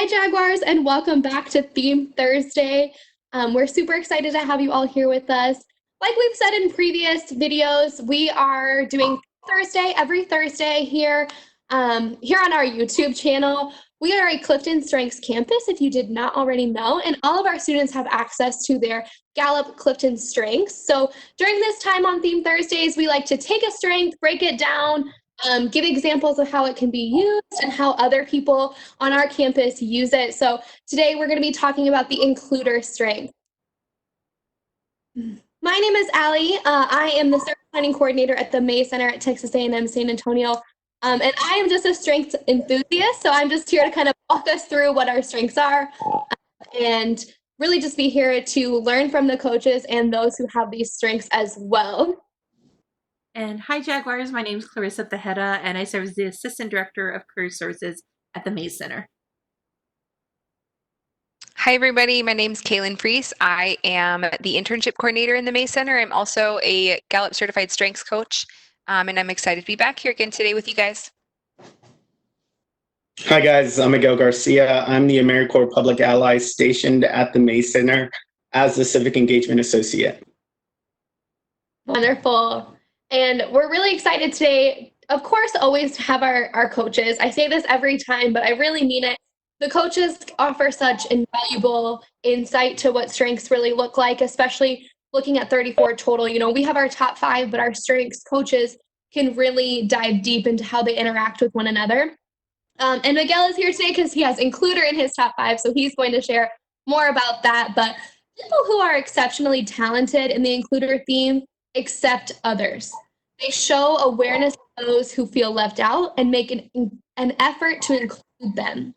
Hi, Jaguars, and welcome back to Theme Thursday. We're super excited to have you all here with us. Like we've said in previous videos, we are doing Thursday every Thursday here, here on our YouTube channel. We are a Clifton Strengths campus, if you did not already know, and all of our students have access to their Gallup Clifton Strengths. So during this time on Theme Thursdays, we like to take a strength, break it down, give examples of how it can be used and how other people on our campus use it. So today we're going to be talking about the includer strength. My name is Allie. I am the service planning coordinator at the May Center at Texas A&M San Antonio. And I am just a strengths enthusiast. So I'm just here to kind of walk us through what our strengths are and really just be here to learn from the coaches and those who have these strengths as well. And hi, Jaguars. My name is Clarissa Tejeda, and I serve as the Assistant Director of Career Services at the May Center. Hi, everybody. My name is Kaelyn. I am the internship coordinator in the May Center. I'm also a Gallup certified strengths coach, and I'm excited to be back here again today with you guys. Hi, guys. I'm Miguel Garcia. I'm the Americorps Public Ally stationed at the May Center as the Civic Engagement Associate. Wonderful. And we're really excited today, of course, always to have our coaches. I say this every time, but I really mean it. The coaches offer such invaluable insight to what strengths really look like, especially looking at 34 total. You know, we have our top 5, but our strengths coaches can really dive deep into how they interact with one another. And Miguel is here today because he has includer in his top 5, so he's going to share more about that. But people who are exceptionally talented in the includer theme accept others. They show awareness of those who feel left out and make an effort to include them.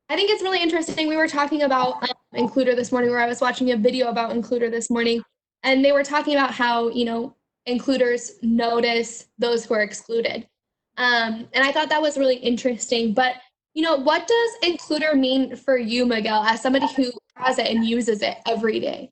I think it's really interesting. We were talking about includer this morning, where I was watching a video about includer this morning, and they were talking about how, you know, includers notice those who are excluded. And I thought that was really interesting. But, you know, what does includer mean for you, Miguel, as somebody who has it and uses it every day?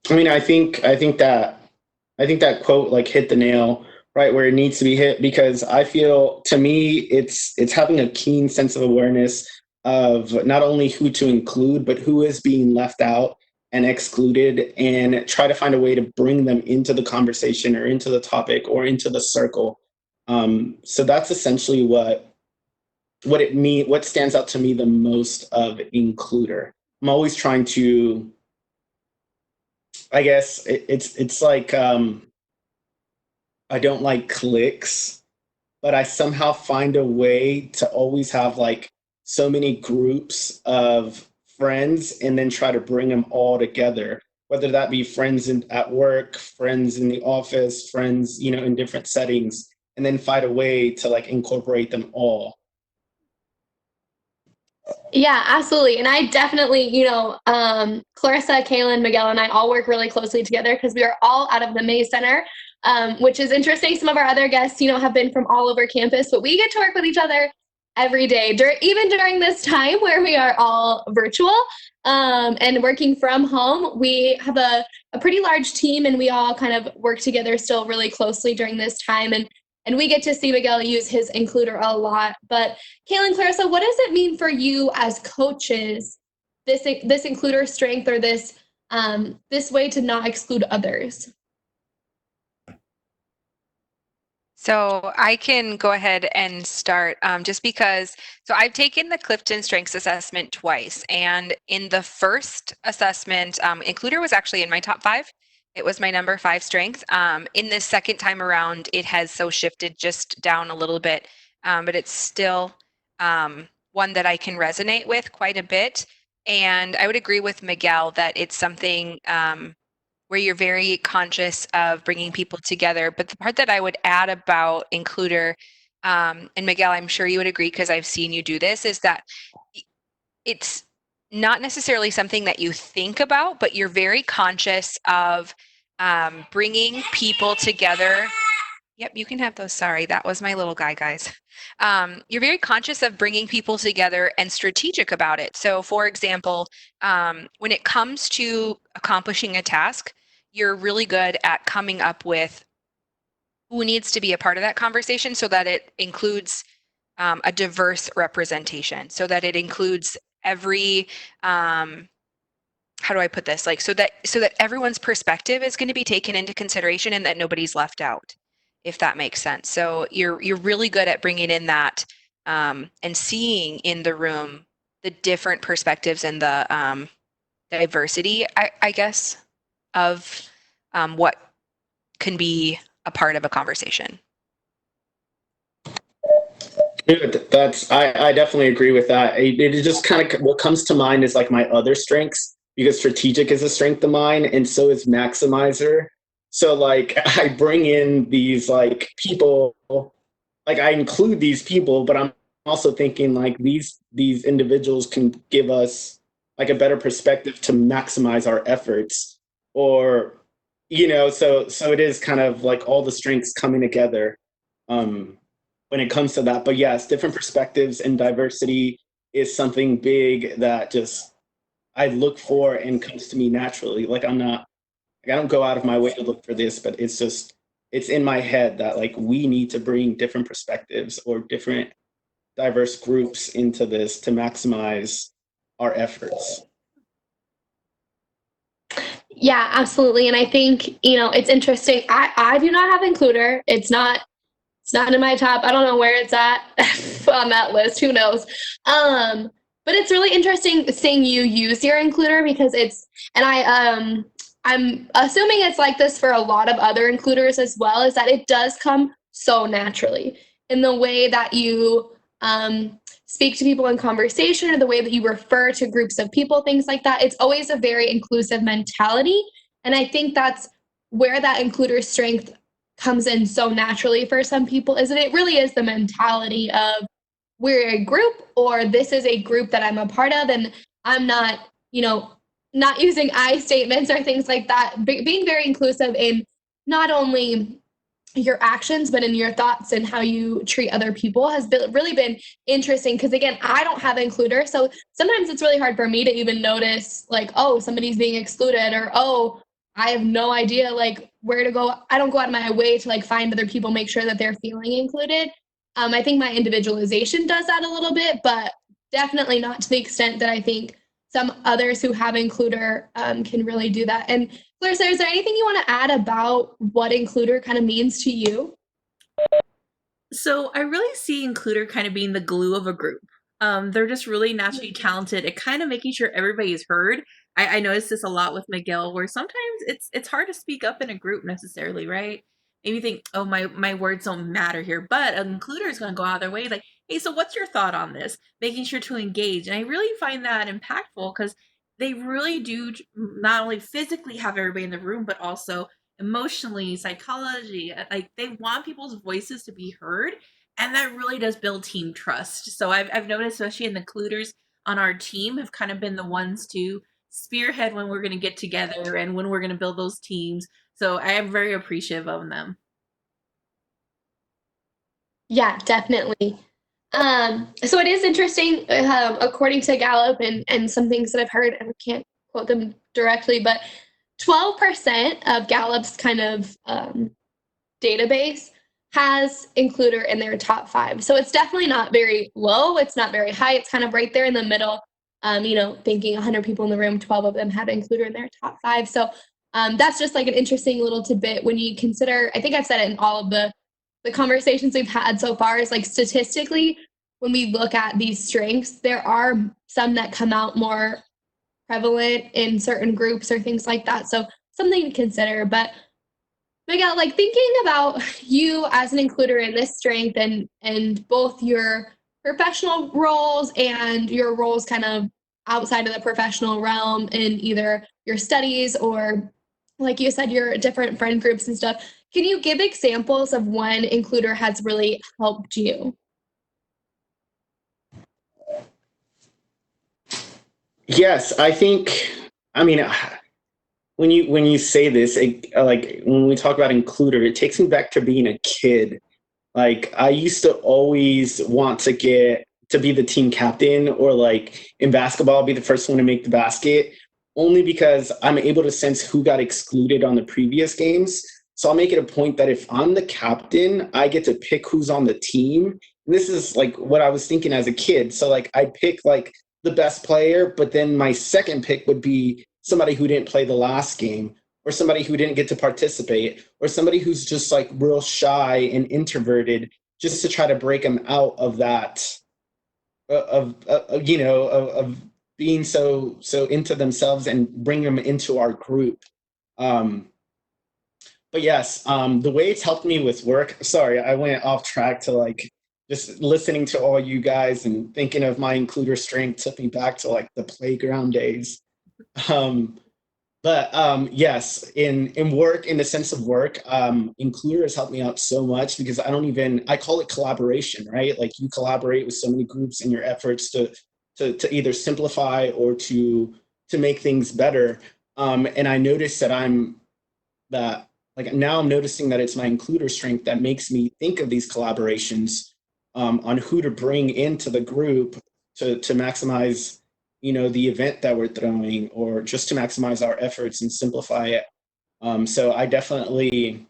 I mean, I think that quote like hit the nail right where it needs to be hit, because I feel, to me, it's having a keen sense of awareness of not only who to include, but who is being left out and excluded, and try to find a way to bring them into the conversation or into the topic or into the circle. So that's essentially what stands out to me the most of includer. I'm always trying to, I guess it's like, I don't like cliques, but I somehow find a way to always have like so many groups of friends and then try to bring them all together, whether that be friends at work, friends in the office, friends, you know, in different settings, and then find a way to like incorporate them all. Yeah, absolutely. And I definitely, you know, Clarissa, Kaelyn, Miguel, and I all work really closely together because we are all out of the May Center, which is interesting. Some of our other guests, you know, have been from all over campus, but we get to work with each other every day, even during this time where we are all virtual and working from home. We have a pretty large team, and we all kind of work together still really closely during this time. And we get to see Miguel use his includer a lot. But Kaelyn, Clarissa, what does it mean for you as coaches, this includer strength, or this way to not exclude others? So I can go ahead and start just because, so I've taken the Clifton Strengths Assessment twice. And in the first assessment, includer was actually in my top 5. It was my number 5 strength. In this second time around, it has so shifted just down a little bit, but it's still one that I can resonate with quite a bit. And I would agree with Miguel that it's something where you're very conscious of bringing people together. But the part that I would add about includer, and Miguel, I'm sure you would agree because I've seen you do this, is that it's not necessarily something that you think about, but you're very conscious of bringing people together. Yep, you can have those. Sorry, that was my little guy, guys. You're very conscious of bringing people together and strategic about it. So, for example, when it comes to accomplishing a task, you're really good at coming up with who needs to be a part of that conversation so that it includes a diverse representation, so that it includes every how do I put this? Like, so that everyone's perspective is going to be taken into consideration and that nobody's left out, if that makes sense. So you're really good at bringing in that and seeing in the room the different perspectives and the diversity, I guess, of what can be a part of a conversation. Dude, I definitely agree with that. It just kind of, what comes to mind is like my other strengths, because strategic is a strength of mine and so is maximizer. So like I bring in these like people, like I include these people, but I'm also thinking like these individuals can give us like a better perspective to maximize our efforts, or so it is kind of like all the strengths coming together when it comes to that. But yes, different perspectives and diversity is something big that just I look for and comes to me naturally. Like I don't go out of my way to look for this, but it's in my head that like we need to bring different perspectives or different diverse groups into this to maximize our efforts. Yeah, absolutely. And I think, it's interesting. I do not have includer. It's not in my top. I don't know where it's at on that list. Who knows? But it's really interesting seeing you use your includer, because I'm assuming it's like this for a lot of other includers as well, is that it does come so naturally in the way that you speak to people in conversation, or the way that you refer to groups of people, things like that. It's always a very inclusive mentality. And I think that's where that includer strength comes in so naturally for some people, is that it really is the mentality of we're a group, or this is a group that I'm a part of, and I'm not, not using I statements or things like that. Being very inclusive in not only your actions, but in your thoughts and how you treat other people has really been interesting. Because again, I don't have includer, so sometimes it's really hard for me to even notice like, oh, somebody's being excluded, or oh, I have no idea like where to go. I don't go out of my way to like find other people, make sure that they're feeling included. I think my individualization does that a little bit, but definitely not to the extent that I think some others who have includer can really do that. And Clarissa, is there anything you want to add about what includer kind of means to you? So I really see includer kind of being the glue of a group. They're just really naturally talented at kind of making sure everybody is heard. I noticed this a lot with Miguel, where sometimes it's hard to speak up in a group necessarily, right? Maybe you think, oh, my words don't matter here, but an includer is going to go out of their way, like, hey, so what's your thought on this? Making sure to engage, and I really find that impactful, because they really do not only physically have everybody in the room, but also emotionally, psychology. Like, they want people's voices to be heard, and that really does build team trust. So I've noticed, especially in the includers on our team, have kind of been the ones to spearhead when we're going to get together and when we're going to build those teams. So I am very appreciative of them. Yeah, definitely. So it is interesting, according to Gallup and some things that I've heard, and I can't quote them directly, but 12% of Gallup's kind of database has includer in their top 5. So it's definitely not very low. It's not very high. It's kind of right there in the middle. Thinking 100 people in the room, 12 of them had includer in their top 5. So that's just like an interesting little tidbit when you consider, I think I've said it in all of the conversations we've had so far, is like statistically, when we look at these strengths, there are some that come out more prevalent in certain groups or things like that. So something to consider. But Miguel, like thinking about you as an includer in this strength, and both your professional roles and your roles kind of outside of the professional realm in either your studies or, like you said, your different friend groups and stuff. Can you give examples of when includer has really helped you? Yes, I think, I mean, when you say this, like when we talk about includer, it takes me back to being a kid. Like I used to always want to get to be the team captain, or like in basketball, be the first one to make the basket, only because I'm able to sense who got excluded on the previous games. So I'll make it a point that if I'm the captain, I get to pick who's on the team this is like what I was thinking as a kid. So like I'd pick like the best player, but then my second pick would be somebody who didn't play the last game, or somebody who didn't get to participate, or somebody who's just like real shy and introverted, just to try to break them out of that of being so into themselves and bring them into our group. Um, but yes, the way it's helped me with work. Sorry, I went off track to like just listening to all you guys and thinking of my includer strength took me back to like the playground days. Um, but yes, in work, in the sense of work, includer has helped me out so much because I call it collaboration, right? Like you collaborate with so many groups in your efforts to either simplify or to make things better. And I noticed that like now I'm noticing that it's my includer strength that makes me think of these collaborations, on who to bring into the group to maximize, the event that we're throwing, or just to maximize our efforts and simplify it. So I definitely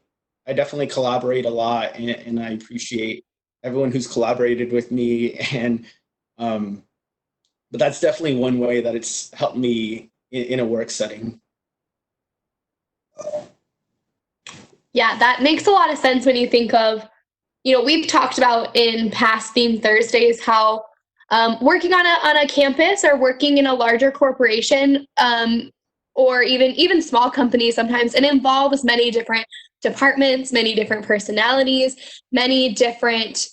collaborate a lot, and I appreciate everyone who's collaborated with me. And but that's definitely one way that it's helped me in a work setting. Yeah, that makes a lot of sense when you think of, we've talked about in past Theme Thursdays how working on a campus or working in a larger corporation, or even small companies sometimes, it involves many different departments, many different personalities, many different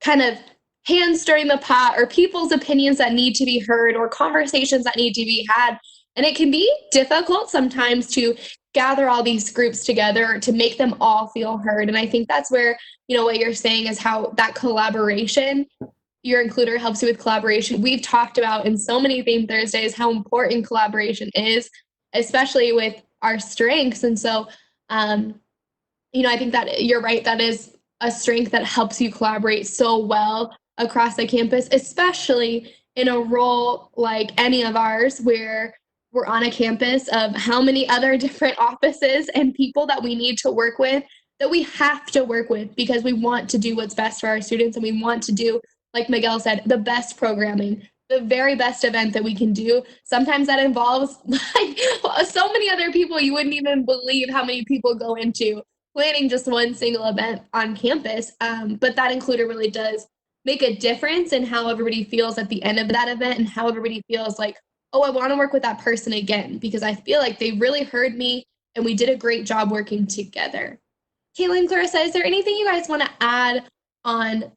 kind of hands stirring the pot, or people's opinions that need to be heard, or conversations that need to be had. And it can be difficult sometimes to gather all these groups together to make them all feel heard. And I think that's where, what you're saying is how that collaboration, your includer helps you with collaboration. We've talked about in so many Theme Thursdays how important collaboration is, especially with our strengths. And so, I think that you're right. That is a strength that helps you collaborate so well across the campus, especially in a role like any of ours where we're on a campus of how many other different offices and people that we need to work with, that we have to work with because we want to do what's best for our students, and we want to do, like Miguel said, the best programming, the very best event that we can do. Sometimes that involves like so many other people. You wouldn't even believe how many people go into planning just one single event on campus. But that includer really does make a difference in how everybody feels at the end of that event, and how everybody feels like, oh, I want to work with that person again because I feel like they really heard me and we did a great job working together. Kaelyn, Clarissa, is there anything you guys want to add on,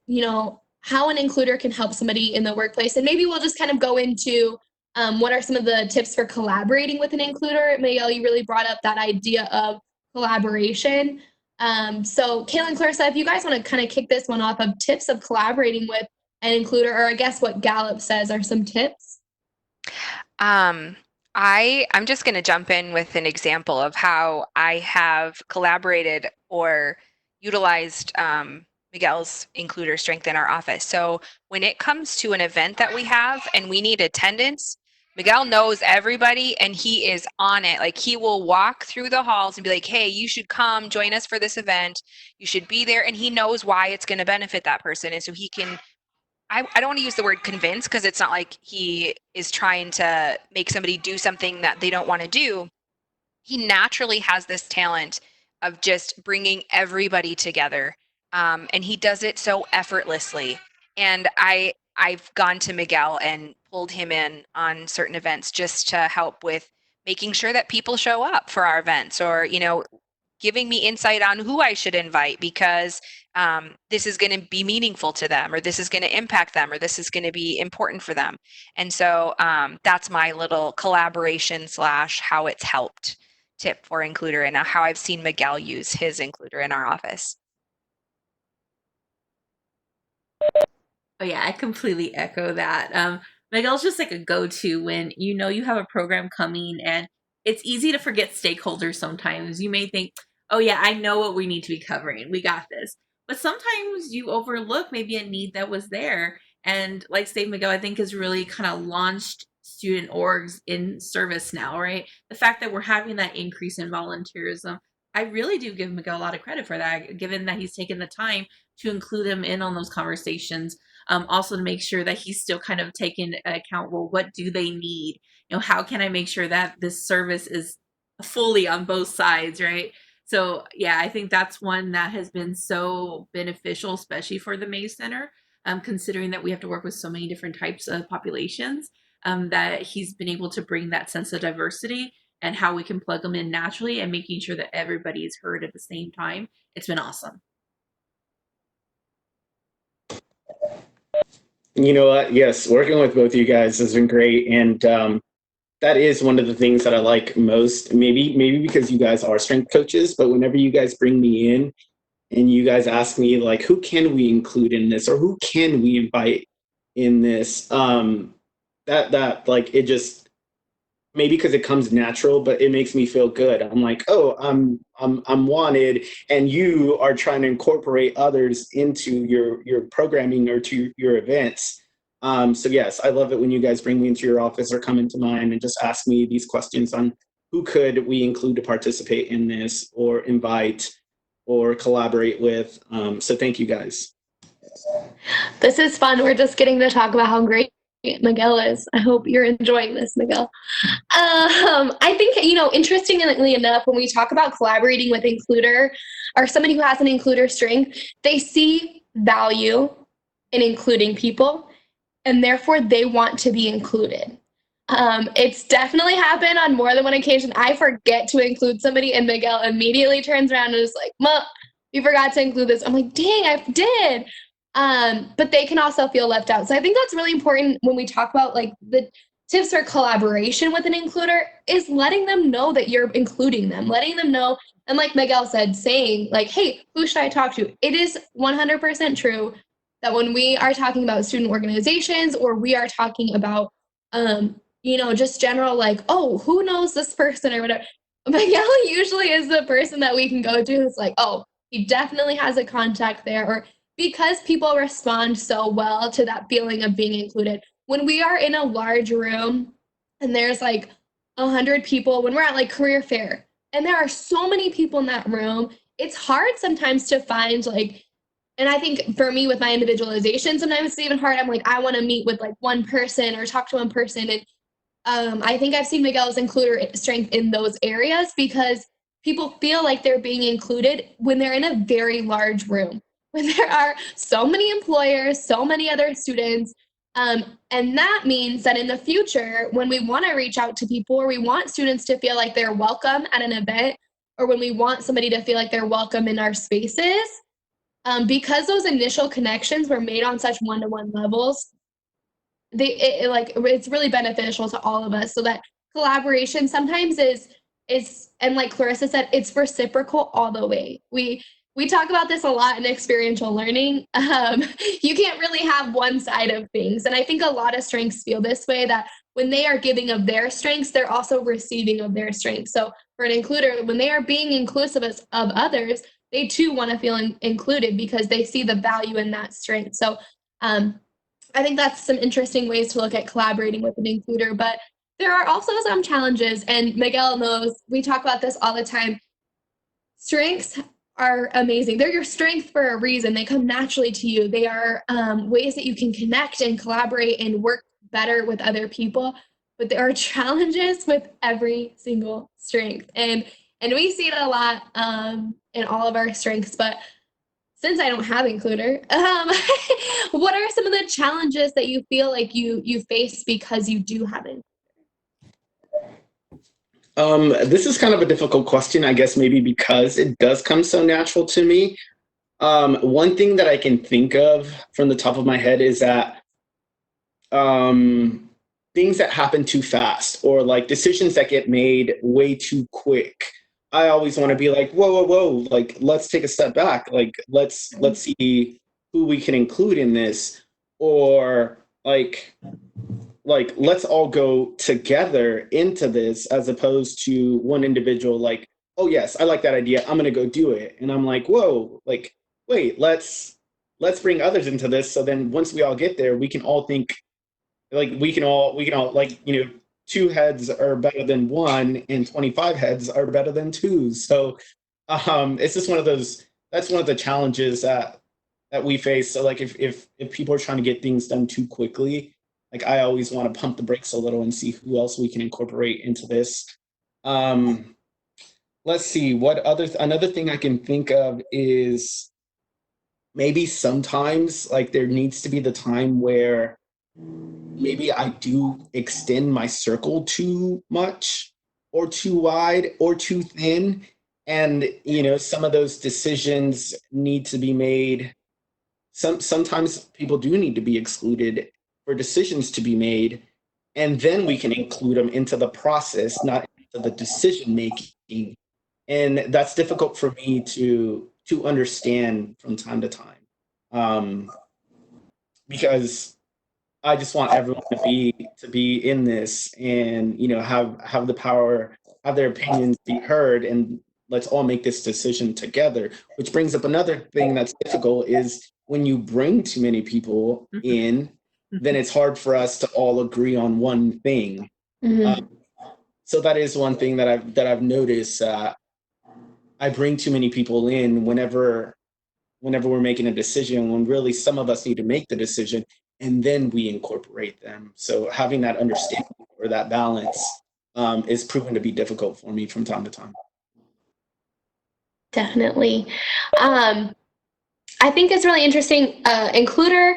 how an includer can help somebody in the workplace? And maybe we'll just kind of go into what are some of the tips for collaborating with an includer. Miguel, you really brought up that idea of collaboration. So Kaelyn, Clarissa, if you guys want to kind of kick this one off of tips of collaborating with an includer, or I guess what Gallup says are some tips. I'm just going to jump in with an example of how I have collaborated or utilized Miguel's includer strength in our office. So when it comes to an event that we have and we need attendance, Miguel knows everybody and he is on it. Like he will walk through the halls and be like, hey, you should come join us for this event. You should be there. And he knows why it's going to benefit that person. And so he can, I don't want to use the word convince because it's not like he is trying to make somebody do something that they don't want to do. He naturally has this talent of just bringing everybody together. And he does it so effortlessly. And I've gone to Miguel and pulled him in on certain events just to help with making sure that people show up for our events, or, giving me insight on who I should invite because this is going to be meaningful to them, or this is going to impact them, or this is going to be important for them. And so that's my little collaboration / how it's helped tip for includer, and how I've seen Miguel use his includer in our office. Oh yeah, I completely echo that. Miguel's just like a go-to when you have a program coming, and it's easy to forget stakeholders sometimes. You may think, oh yeah, I know what we need to be covering. We got this. But sometimes you overlook maybe a need that was there. And like Save Miguel, I think has really kind of launched student orgs in service now, right? The fact that we're having that increase in volunteerism, I really do give Miguel a lot of credit for that, given that he's taken the time to include him in on those conversations. Also to make sure that he's still kind of taking account, well, what do they need? How can I make sure that this service is fully on both sides, right? So yeah, I think that's one that has been so beneficial, especially for the Maze Center, considering that we have to work with so many different types of populations, that he's been able to bring that sense of diversity and how we can plug them in naturally and making sure that everybody is heard at the same time. It's been awesome. You know what? Yes, working with both of you guys has been great, and that is one of the things that I like most. Maybe because you guys are strength coaches, but whenever you guys bring me in and you guys ask me like, who can we include in this, or who can we invite in this, that like it just, maybe because it comes natural, but it makes me feel good. I'm like, oh, I'm wanted, and you are trying to incorporate others into your programming or to your events. So yes, I love it when you guys bring me into your office or come into mine and just ask me these questions on who could we include to participate in this, or invite, or collaborate with. So thank you guys. This is fun. We're just getting to talk about how great Miguel is. I hope you're enjoying this, Miguel. I think, interestingly enough, when we talk about collaborating with Includer or somebody who has an Includer strength, they see value in including people, and therefore they want to be included. It's definitely happened on more than one occasion. I forget to include somebody, and Miguel immediately turns around and is like, "Ma, you forgot to include this." I'm like, "Dang, I did." But they can also feel left out. So I think that's really important when we talk about like the tips for collaboration with an includer, is letting them know that you're including them, letting them know. And like Miguel said, saying like, hey, who should I talk to? It is 100% true that when we are talking about student organizations, or we are talking about, just general, like, oh, who knows this person or whatever, Miguel usually is the person that we can go to. It's like, oh, he definitely has a contact there. Or because people respond so well to that feeling of being included. When we are in a large room and there's like 100 people, when we're at like career fair and there are so many people in that room, it's hard sometimes to find like, and I think for me with my individualization, sometimes it's even hard. I'm like, I want to meet with like one person or talk to one person. And I think I've seen Miguel's includer strength in those areas, because people feel like they're being included when they're in a very large room, when there are so many employers, so many other students. And that means that in the future, when we want to reach out to people, or we want students to feel like they're welcome at an event, or when we want somebody to feel like they're welcome in our spaces, because those initial connections were made on such one-to-one levels, it's really beneficial to all of us. So that collaboration sometimes is, and like Clarissa said, it's reciprocal all the way. We talk about this a lot in experiential learning. You can't really have one side of things. And I think a lot of strengths feel this way, that when they are giving of their strengths, they're also receiving of their strengths. So for an includer, when they are being inclusive of others, they too want to feel included because they see the value in that strength. So I think that's some interesting ways to look at collaborating with an includer. But there are also some challenges, and Miguel knows, we talk about this all the time. Strengths are amazing. They're your strength for a reason. They come naturally to you. They are ways that you can connect and collaborate and work better with other people. But there are challenges with every single strength. And we see it a lot in all of our strengths. But since I don't have includer, what are some of the challenges that you feel like you face because you do have it? This is kind of a difficult question, I guess, maybe because it does come so natural to me. One thing that I can think of from the top of my head is that things that happen too fast, or like decisions that get made way too quick. I always want to be like, whoa, whoa, whoa, like, let's take a step back. Like, let's see who we can include in this, or like let's all go together into this, as opposed to one individual like, oh yes, I like that idea, I'm gonna go do it. And I'm like, whoa, like, wait, let's bring others into this, so then once we all get there, we can all think like we can all like, 2 heads are better than 1, and 25 heads are better than 2. So It's just one of those. That's one of the challenges that we face. So like if people are trying to get things done too quickly, like I always want to pump the brakes a little and see who else we can incorporate into this. Um, let's see what another thing I can think of is maybe sometimes like there needs to be the time where maybe I do extend my circle too much or too wide or too thin. And some of those decisions need to be made. Sometimes people do need to be excluded for decisions to be made, and then we can include them into the process, not into the decision making. And that's difficult for me to understand from time to time, because I just want everyone to be in this and have the power, have their opinions be heard, and let's all make this decision together. Which brings up another thing that's difficult is when you bring too many people in, then it's hard for us to all agree on one thing. So that is one thing that I've noticed. I bring too many people in whenever we're making a decision, when really some of us need to make the decision and then we incorporate them. So having that understanding or that balance is proven to be difficult for me from time to time. Definitely. I think it's really interesting. Includer,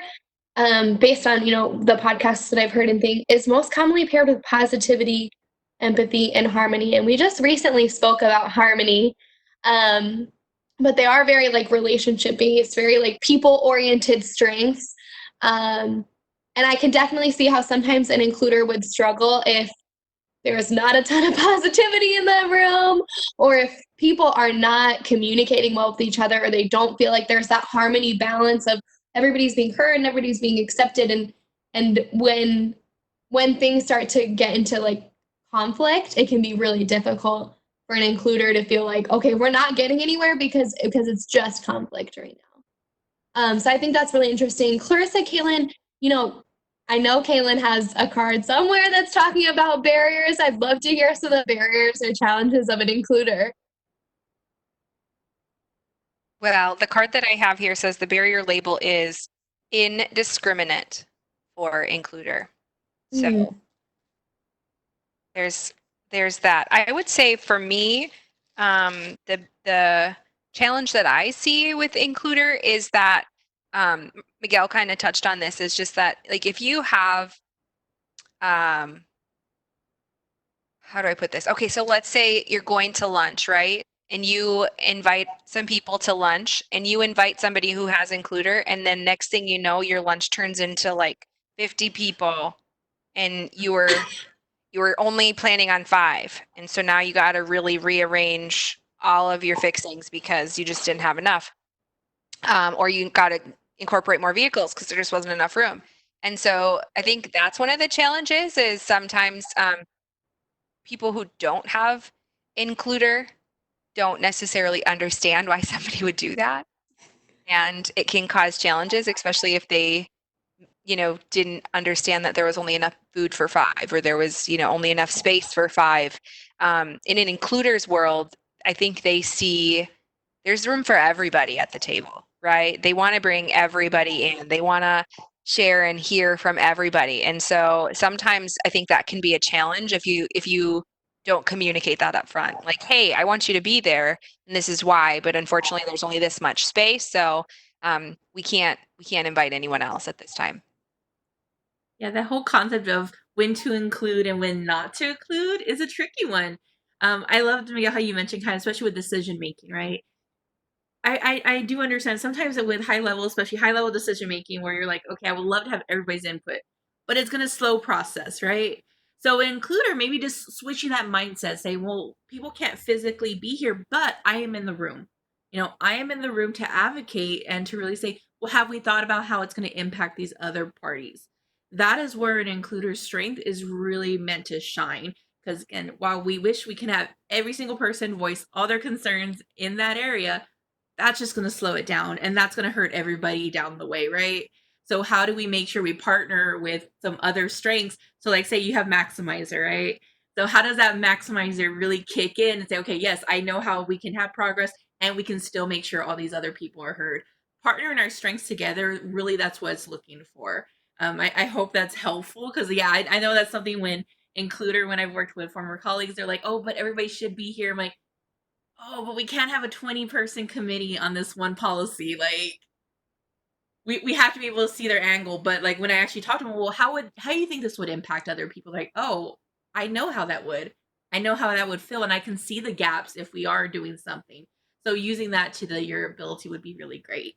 based on the podcasts that I've heard and things, is most commonly paired with positivity, empathy, and harmony. And we just recently spoke about harmony. But they are very like relationship based, very like people oriented strengths. And I can definitely see how sometimes an includer would struggle if there's not a ton of positivity in the room, or if people are not communicating well with each other, or they don't feel like there's that harmony balance of everybody's being heard and everybody's being accepted. And when things start to get into like conflict, it can be really difficult for an includer to feel like, okay, we're not getting anywhere because it's just conflict right now. So I think that's really interesting. Clarissa, Kaelyn, I know Kaelyn has a card somewhere that's talking about barriers. I'd love to hear some of the barriers or challenges of an includer. Well, the card that I have here says the barrier label is indiscriminate for includer. So there's that. I would say for me, the challenge that I see with includer is that Miguel kind of touched on this, is just that like if you have how do I put this? Okay, so let's say you're going to lunch, right? And you invite some people to lunch and you invite somebody who has includer, and then next thing you know, your lunch turns into like 50 people and you were only planning on 5. And so now you got to really rearrange all of your fixings because you just didn't have enough. Or you got to incorporate more vehicles because there just wasn't enough room. And so I think that's one of the challenges, is sometimes people who don't have includer don't necessarily understand why somebody would do that. And it can cause challenges, especially if they didn't understand that there was only enough food for 5, or there was, only enough space for 5. In an includer's world, I think they see there's room for everybody at the table, right? They want to bring everybody in. They want to share and hear from everybody. And so sometimes I think that can be a challenge if you don't communicate that up front. Like, hey, I want you to be there, and this is why, but unfortunately there's only this much space, so we can't invite anyone else at this time. Yeah, that whole concept of when to include and when not to include is a tricky one. I loved, Miguel, how you mentioned kind of, especially with decision making, right? I do understand sometimes that with high level, especially high level decision making, where you're like, okay, I would love to have everybody's input, but it's going to slow process, right? So includer, maybe just switching that mindset, say, well, people can't physically be here, but I am in the room. I am in the room to advocate and to really say, well, have we thought about how it's going to impact these other parties? That is where an includer's strength is really meant to shine. Because again, while we wish we can have every single person voice all their concerns in that area, that's just going to slow it down, and that's going to hurt everybody down the way, right? So how do we make sure we partner with some other strengths? So like say you have maximizer, right? So how does that maximizer really kick in and say, okay, yes, I know how we can have progress and we can still make sure all these other people are heard. Partnering our strengths together, really that's what it's looking for. I hope that's helpful because, yeah, I know that's something when I've worked with former colleagues, they're like, oh, but everybody should be here. I'm like, oh, but we can't have a 20-person committee on this one policy. Like, we have to be able to see their angle. But like when I actually talked to them, well, how do you think this would impact other people? Like, oh, I know how that would. I know how that would feel, and I can see the gaps if we are doing something. So using that to your ability would be really great.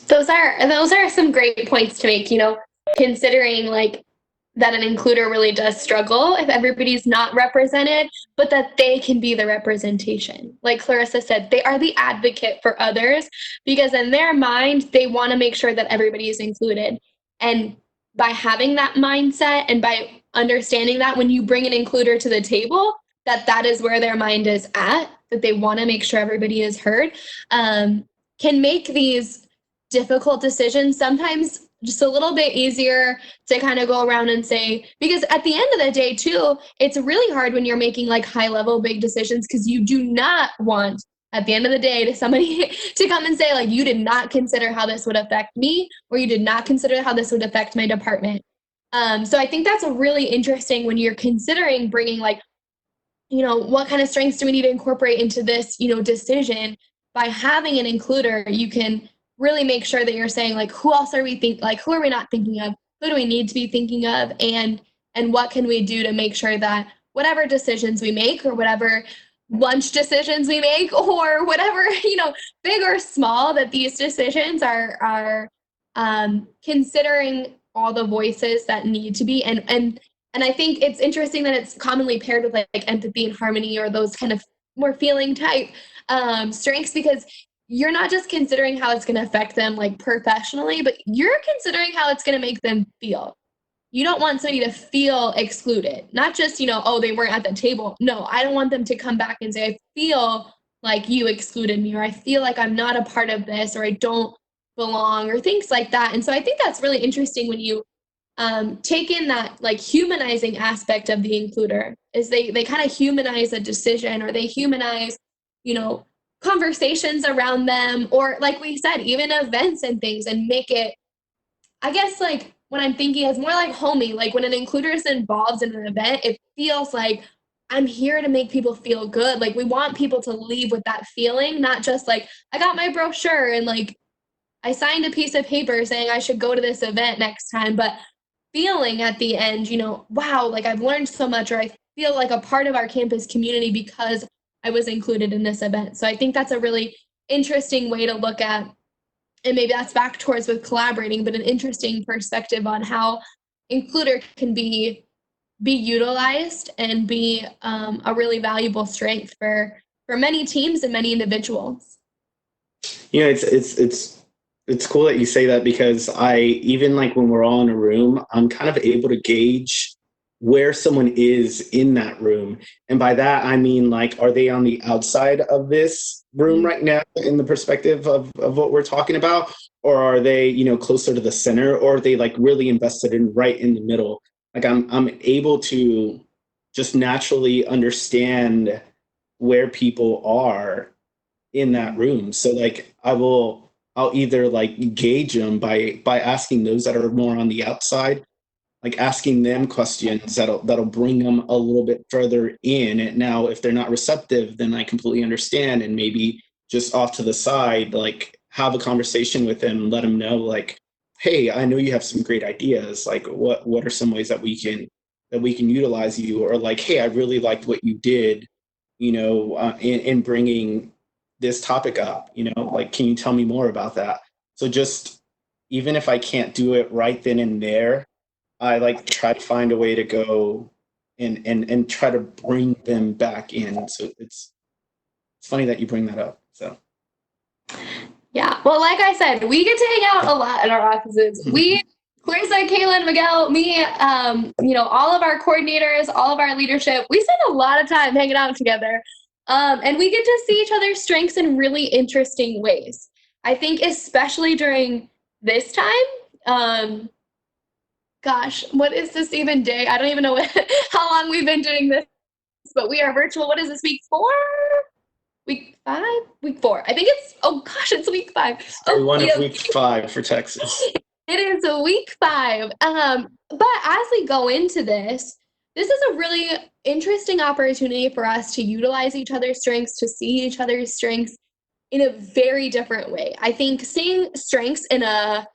Those are some great points to make, considering like that an includer really does struggle if everybody's not represented, but that they can be the representation. Like Clarissa said, they are the advocate for others because in their mind, they want to make sure that everybody is included. And by having that mindset and by understanding that when you bring an includer to the table, that is where their mind is at, that they want to make sure everybody is heard, can make these difficult decisions sometimes just a little bit easier to kind of go around and say, because at the end of the day too, it's really hard when you're making like high level big decisions because you do not want at the end of the day to somebody to come and say like, you did not consider how this would affect me, or you did not consider how this would affect my department. So I think that's a really interesting when you're considering bringing like, what kind of strengths do we need to incorporate into this, decision. By having an includer, you can really make sure that you're saying like, who else are we who are we not thinking of? Who do we need to be thinking of? And what can we do to make sure that whatever decisions we make or whatever lunch decisions we make or whatever, big or small, that these decisions are considering all the voices that need to be. And I think it's interesting that it's commonly paired with like empathy and harmony or those kind of more feeling type strengths, because you're not just considering how it's going to affect them like professionally, but you're considering how it's going to make them feel. You don't want somebody to feel excluded, not just, oh, they weren't at the table. No, I don't want them to come back and say, I feel like you excluded me, or I feel like I'm not a part of this, or I don't belong, or things like that. And so I think that's really interesting when you take in that like humanizing aspect of the includer, is they kind of humanize a decision, or they humanize, conversations around them, or like we said, even events and things, and make it, I guess, like what I'm thinking is more like homey. Like when an includer is involved in an event, it feels like I'm here to make people feel good. Like we want people to leave with that feeling, not just like I got my brochure and like I signed a piece of paper saying I should go to this event next time, but feeling at the end, wow, like I've learned so much, or I feel like a part of our campus community because I was included in this event. So I think that's a really interesting way to look at, and maybe that's back towards with collaborating, but an interesting perspective on how includer can be utilized and be a really valuable strength for many teams and many individuals. It's cool that you say that, because I, even like when we're all in a room, I'm kind of able to gauge where someone is in that room. And by that, I mean, like, are they on the outside of this room right now in the perspective of what we're talking about? Or are they, closer to the center, or are they like really invested in right in the middle? Like I'm able to just naturally understand where people are in that room. So like I'll either like gauge them by asking those that are more on the outside, like asking them questions that'll bring them a little bit further in. And now if they're not receptive, then I completely understand, and maybe just off to the side, like have a conversation with them and let them know like, hey, I know you have some great ideas. Like what are some ways that we can utilize you? Or like, hey, I really liked what you did, in bringing this topic up, like, can you tell me more about that? So just, even if I can't do it right then and there, I like try to find a way to go and try to bring them back in. So it's funny that you bring that up. So yeah, well, like I said, we get to hang out a lot in our offices. We, Clarissa, Kaelyn, Miguel, me, all of our coordinators, all of our leadership, we spend a lot of time hanging out together. And we get to see each other's strengths in really interesting ways. I think especially during this time, gosh, what is this even day? I don't even know how long we've been doing this, but we are virtual. What is this, week 4? Week 5? Week 4. I think it's, oh gosh, it's week 5. Day one yeah, of week 5 for Texas. It is a week 5. But as we go into this is a really interesting opportunity for us to utilize each other's strengths, to see each other's strengths in a very different way. I think seeing strengths in a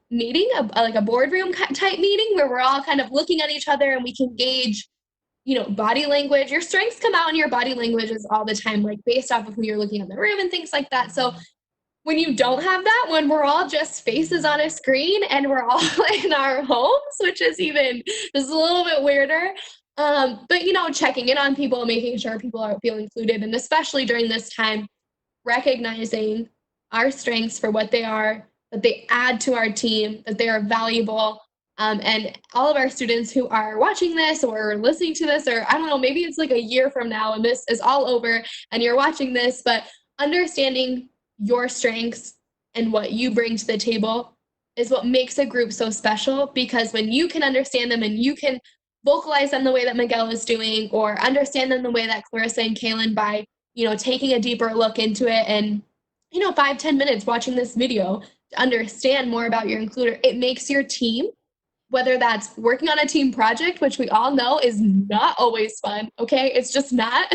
meeting, like a boardroom type meeting where we're all kind of looking at each other and we can gauge, body language. Your strengths come out in your body languages all the time, like based off of who you're looking at in the room and things like that. So when you don't have that, when we're all just faces on a screen and we're all in our homes, which is even just a little bit weirder. But checking in on people, making sure people feel included, and especially during this time, recognizing our strengths for what they are, that they add to our team, that they are valuable. And all of our students who are watching this or listening to this, or I don't know, maybe it's like a year from now and this is all over and you're watching this, but understanding your strengths and what you bring to the table is what makes a group so special, because when you can understand them and you can vocalize them the way that Miguel is doing, or understand them the way that Clarissa and Kaelyn, by taking a deeper look into it and 5-10 minutes watching this video to understand more about your includer, it makes your team, whether that's working on a team project, which we all know is not always fun, okay? It's just not.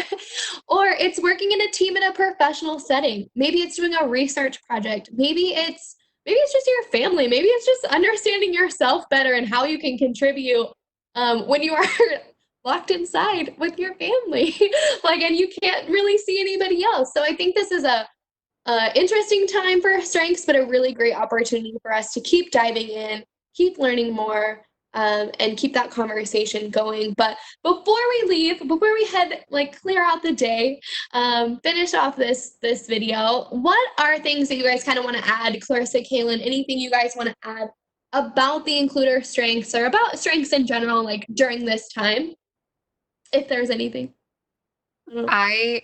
Or it's working in a team in a professional setting. Maybe it's doing a research project. Maybe it's just your family. Maybe it's just understanding yourself better and how you can contribute when you are locked inside with your family, and you can't really see anybody else. So I think this is a interesting time for strengths, but a really great opportunity for us to keep diving in, keep learning more, and keep that conversation going. But before we head, clear out the day, finish off this video, what are things that you guys kind of want to add? Clarissa, Kaelyn, anything you guys want to add about the includer strengths, or about strengths in general, during this time, if there's anything? I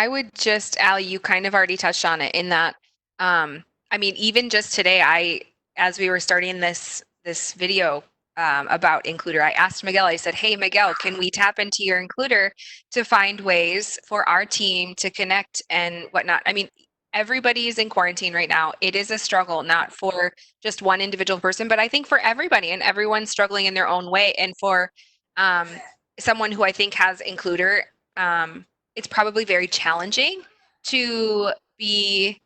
would just, Allie, you kind of already touched on it in that, even just today, as we were starting this video about includer, I asked Miguel, I said, hey, Miguel, can we tap into your includer to find ways for our team to connect and whatnot? Everybody is in quarantine right now. It is a struggle, not for just one individual person, but I think for everybody, and everyone's struggling in their own way. And for someone who I think has includer, it's probably very challenging to be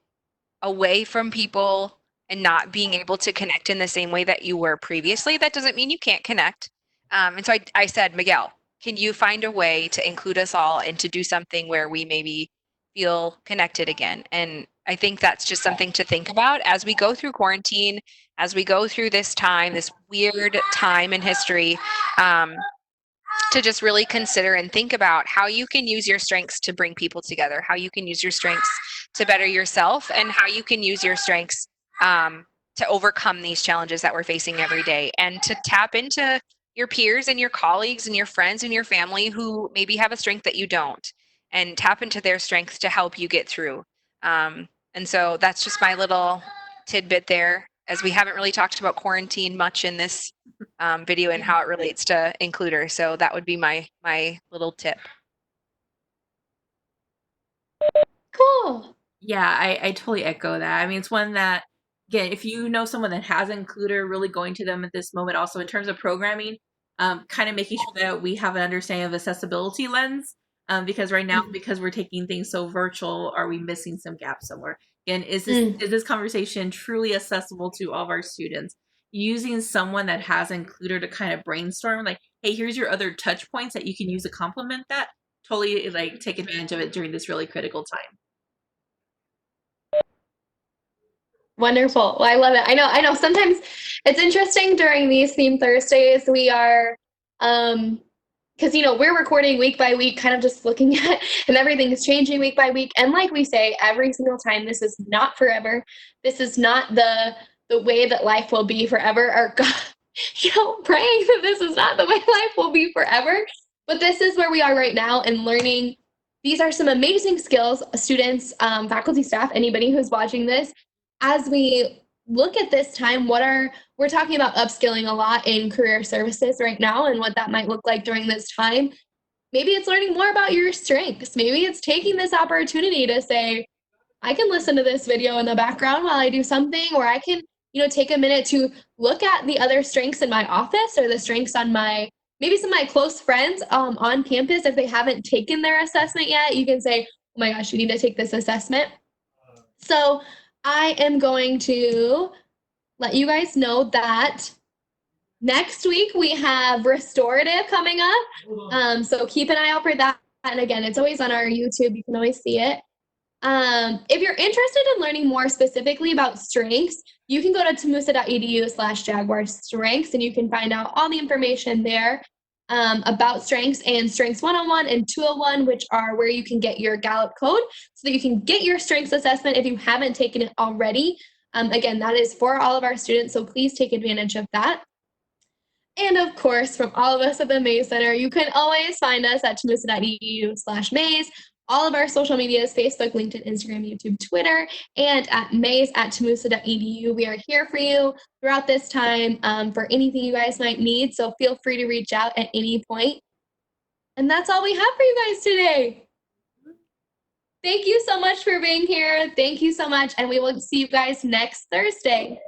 away from people and not being able to connect in the same way that you were previously. That doesn't mean you can't connect. And so I said, Miguel, can you find a way to include us all and to do something where we maybe feel connected again? And I think that's just something to think about as we go through quarantine, as we go through this time, this weird time in history, to just really consider and think about how you can use your strengths to bring people together, how you can use your strengths to better yourself, and how you can use your strengths to overcome these challenges that we're facing every day, and to tap into your peers and your colleagues and your friends and your family who maybe have a strength that you don't, and tap into their strengths to help you get through. And so that's just my little tidbit there, as we haven't really talked about quarantine much in this video and how it relates to includer. So that would be my little tip. Cool. Yeah, I totally echo that. It's one that, again, if you know someone that has includer, really going to them at this moment. Also, in terms of programming, kind of making sure that we have an understanding of accessibility lens, because right now, because we're taking things so virtual, are we missing some gaps somewhere? Again, is this conversation truly accessible to all of our students? Using someone that has includer to kind of brainstorm, hey, here's your other touch points that you can use to complement that. Totally, take advantage of it during this really critical time. Wonderful. Well, I love it. I know. Sometimes it's interesting during these theme Thursdays, we are, because, we're recording week by week, kind of just looking at, and everything is changing week by week. And like we say every single time, this is not forever. This is not the way that life will be forever, or God, praying that this is not the way life will be forever. But this is where we are right now, and learning. These are some amazing skills, students, faculty, staff, anybody who's watching this, as we look at this time. We're talking about upskilling a lot in career services right now and what that might look like during this time. Maybe it's learning more about your strengths. Maybe it's taking this opportunity to say, I can listen to this video in the background while I do something, or I can, take a minute to look at the other strengths in my office or the strengths on maybe some of my close friends on campus. If they haven't taken their assessment yet, you can say, oh my gosh, you need to take this assessment. So I am going to let you guys know that next week we have restorative coming up. So keep an eye out for that. And again, it's always on our YouTube. You can always see it. If you're interested in learning more specifically about strengths, you can go to tamusa.edu/Jaguar strengths, and you can find out all the information there about strengths and strengths 101 and 201, which are where you can get your Gallup code so that you can get your strengths assessment if you haven't taken it already. Again, that is for all of our students, so please take advantage of that. And of course, from all of us at the Mays Center, you can always find us at tamusa.edu/Mays. All of our social medias, Facebook, LinkedIn, Instagram, YouTube, Twitter, and at mays@tamusa.edu. We are here for you throughout this time for anything you guys might need. So feel free to reach out at any point. And that's all we have for you guys today. Thank you so much for being here. Thank you so much. And we will see you guys next Thursday.